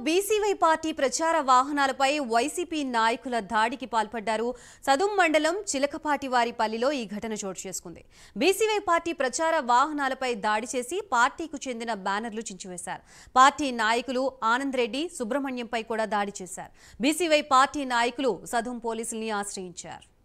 BCY party ప్రచార వాహనాలపై YCP నాయకుల దాడికి పాల్పడ్డారు. సదుం మండలం చిలకపాటివారిపల్లిలో ఈ ఘటన చోటు చేసుకుంది. బీసీవై పార్టీ ప్రచార వాహనాలపై దాడి చేసి పార్టీకు చెందిన బ్యానర్లు చించివేశారు. పార్టీ నాయకులు ఆనంద్ రెడ్డి, సుబ్రహ్మణ్యంపై కూడా దాడి చేశారు. బీసీవై పార్టీ నాయకులు సదుం పోలీసుల్ని ఆశ్రయించారు.